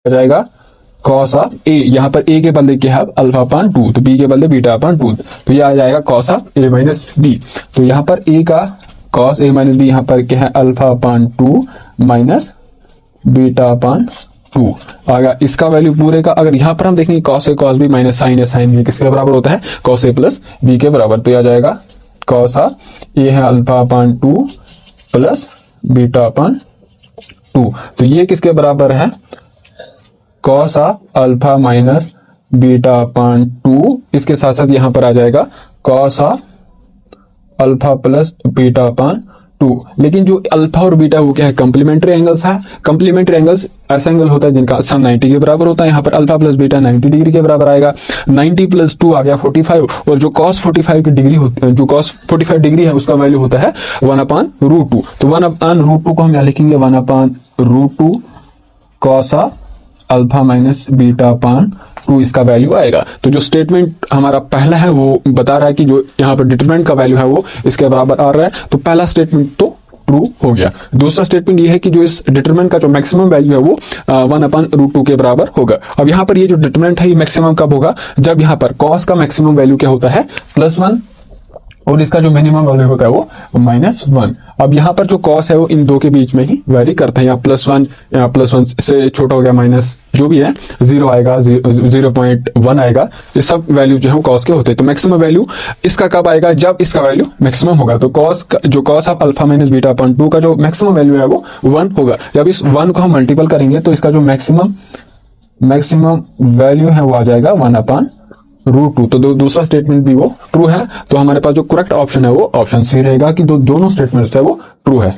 आ जाएगा cos of ए, यहाँ पर ए के बदले क्या है अल्फा अपान 2, तो बी के बदले बीटा अपान 2, तो ये आ जाएगा cos of A minus B. तो यहाँ पर ए का कॉस ए माइनस बी, यहाँ पर क्या है अल्फा अपान 2 माइनस बीटा अपान 2 आ गया। इसका वैल्यू पूरे का अगर यहाँ पर हम देखेंगे cos A cos B minus sign A sine B किसके बराबर होता है कॉस ए प्लस बी के बराबर, तो ये आ जाएगा कॉस ऑफ ए है अल्फा अपान 2 प्लस बीटा अपान 2, तो ये किसके बराबर है cos of alpha minus beta अपान 2, इसके साथ साथ यहां पर आ जाएगा cos of alpha plus beta अपान 2। लेकिन जो अल्फा और बीटा वो क्या है कंप्लीमेंट्री एंगल्स है। कंप्लीमेंट्री एंगल्स ऐसा एंगल होता है जिनका सम 90 के बराबर होता है। यहाँ पर अल्फा प्लस बीटा 90 डिग्री के बराबर आएगा। 90 प्लस 2 आ गया 45, और जो cos 45 की डिग्री होती है, जो cos 45 डिग्री है उसका वैल्यू होता है 1/√2। तो 1/√2 को हम यहाँ लिखेंगे 1/√2 cos of alpha minus beta अपान 2 इसका वैल्यू आएगा। तो जो स्टेटमेंट हमारा पहला है वो बता रहा है कि जो यहाँ पर डिटरमिनेंट का वैल्यू है वो इसके बराबर आ रहा है, तो पहला स्टेटमेंट तो ट्रू हो गया। दूसरा स्टेटमेंट ये है कि जो इस डिटरमिनेंट का जो मैक्सिमम वैल्यू है वो 1/√2 के बराबर होगा। अब यहाँ पर ये जो डिटरमिनेंट है ये मैक्सिमम कब होगा जब यहाँ पर कॉस का मैक्सिमम वैल्यू क्या होता है +1 और इसका जो मिनिमम वैल्यू होता है वो -1। अब यहाँ पर जो कॉस है वो इन दो के बीच में ही वेरी करता है, यहाँ +1 यहाँ +1 से छोटा हो गया माइनस जो भी है 0 आएगा 0.1 आएगा, ये सब वैल्यू जो है कॉस के होते हैं। तो मैक्सिमम वैल्यू इसका कब आएगा जब इसका वैल्यू मैक्सिमम होगा। तो cos of alpha minus beta अपान 2 का जो मैक्सिमम वैल्यू है वो 1 होगा। जब इस 1 को हम मल्टीपल करेंगे तो इसका जो मैक्सिमम वैल्यू है वो आ जाएगा 1/√2। तो दूसरा स्टेटमेंट भी वो ट्रू है। तो हमारे पास जो करेक्ट ऑप्शन है वो ऑप्शन सी रहेगा कि दोनों स्टेटमेंट्स है वो ट्रू है।